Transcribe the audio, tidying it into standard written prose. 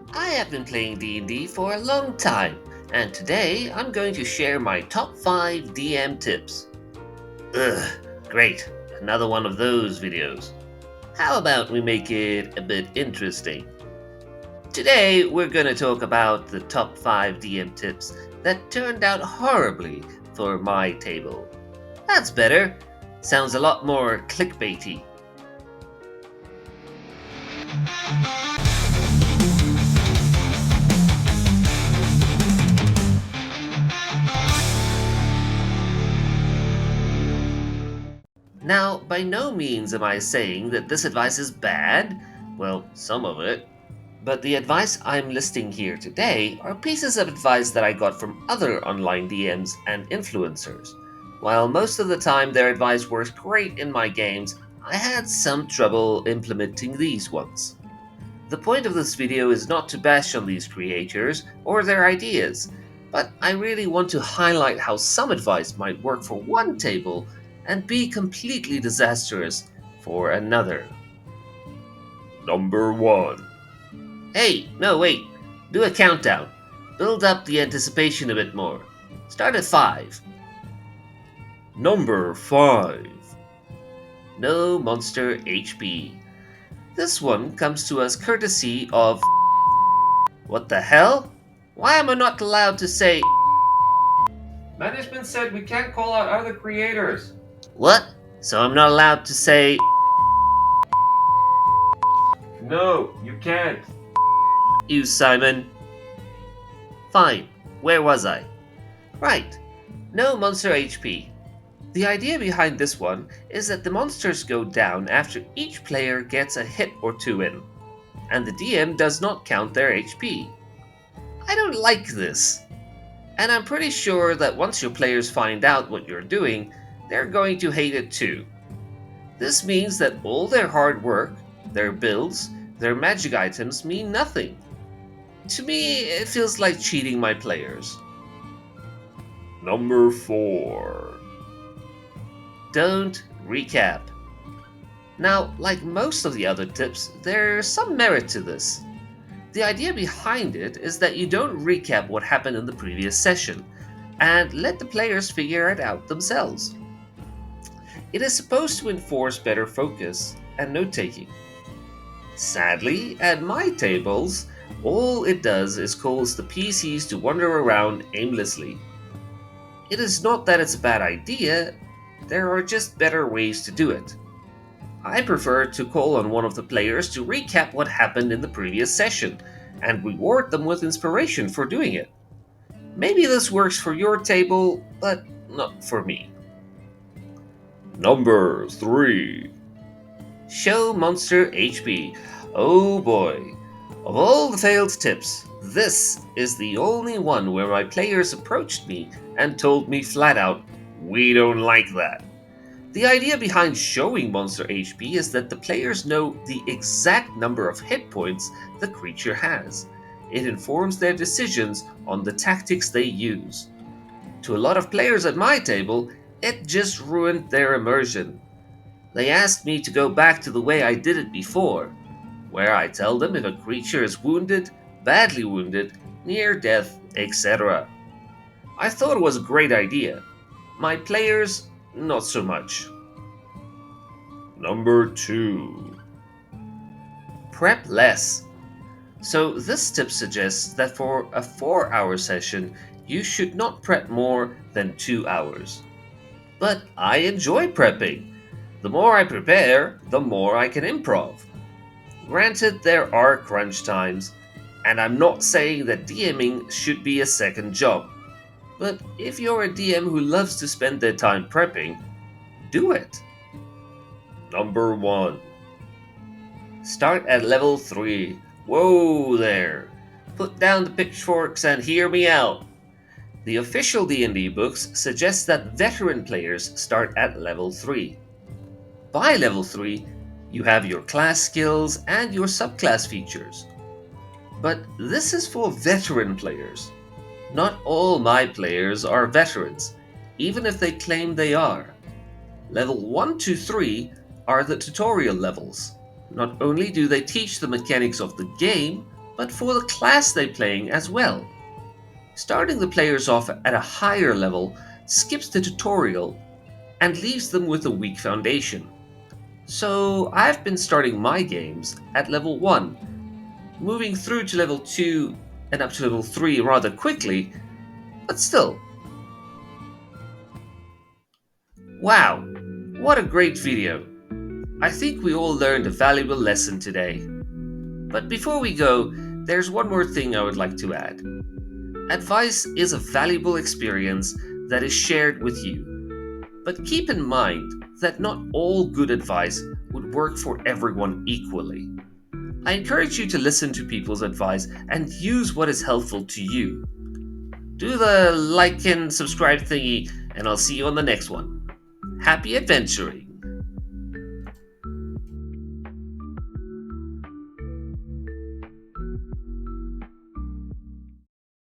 I have been playing D&D for a long time, and today I'm going to share my top 5 DM tips. Ugh, great, another one of those videos. How about we make it a bit interesting? Today we're going to talk about the top 5 DM tips that turned out horribly for my table. That's better. Sounds a lot more clickbaity. Now, by no means am I saying that this advice is bad, well, some of it, but the advice I'm listing here today are pieces of advice that I got from other online DMs and influencers. While most of the time their advice works great in my games, I had some trouble implementing these ones. The point of this video is not to bash on these creators or their ideas, but I really want to highlight how some advice might work for one table and be completely disastrous for another. Number 1. Hey, no, wait. Do a countdown. Build up the anticipation a bit more. Start at 5. Number 5. No monster HP. This one comes to us courtesy of. What the hell? Why am I not allowed to say. Management said we can't call out other creators. What? So I'm not allowed to say. No, you can't. You, Simon. Fine. Where was I? Right. No monster HP. The idea behind this one is that the monsters go down after each player gets a hit or two in, and the DM does not count their HP. I don't like this, and I'm pretty sure that once your players find out what you're doing, they're going to hate it too. This means that all their hard work, their builds, their magic items mean nothing. To me, it feels like cheating my players. Number 4. Don't recap. Now, like most of the other tips, there's some merit to this. The idea behind it is that you don't recap what happened in the previous session, and let the players figure it out themselves. It is supposed to enforce better focus and note taking. Sadly, at my tables, all it does is cause the PCs to wander around aimlessly. It is not that it's a bad idea, there are just better ways to do it. I prefer to call on one of the players to recap what happened in the previous session and reward them with inspiration for doing it. Maybe this works for your table, but not for me. Number 3. Show monster HP. Oh boy. Of all the failed tips, this is the only one where my players approached me and told me flat out, "We don't like that." The idea behind showing monster HP is that the players know the exact number of hit points the creature has. It informs their decisions on the tactics they use. To a lot of players at my table, it just ruined their immersion. They asked me to go back to the way I did it before, where I tell them if a creature is wounded, badly wounded, near death, etc. I thought it was a great idea. My players, not so much. Number 2. Prep less. So this tip suggests that for a 4-hour session, you should not prep more than 2 hours. But I enjoy prepping. The more I prepare, the more I can improv. Granted, there are crunch times, and I'm not saying that DMing should be a second job. But if you're a DM who loves to spend their time prepping, do it. Number 1. Start at level 3. Whoa there. Put down the pitchforks and hear me out. The official D&D books suggest that veteran players start at level 3. By level 3, you have your class skills and your subclass features. But this is for veteran players. Not all my players are veterans, even if they claim they are. Level 1 to 3 are the tutorial levels. Not only do they teach the mechanics of the game, but for the class they're playing as well. Starting the players off at a higher level skips the tutorial and leaves them with a weak foundation. So I've been starting my games at level 1, moving through to level 2 and up to level 3 rather quickly, but still. Wow, what a great video! I think we all learned a valuable lesson today. But before we go, there's one more thing I would like to add. Advice is a valuable experience that is shared with you. But keep in mind that not all good advice would work for everyone equally. I encourage you to listen to people's advice and use what is helpful to you. Do the like and subscribe thingy, and I'll see you on the next one. Happy adventuring!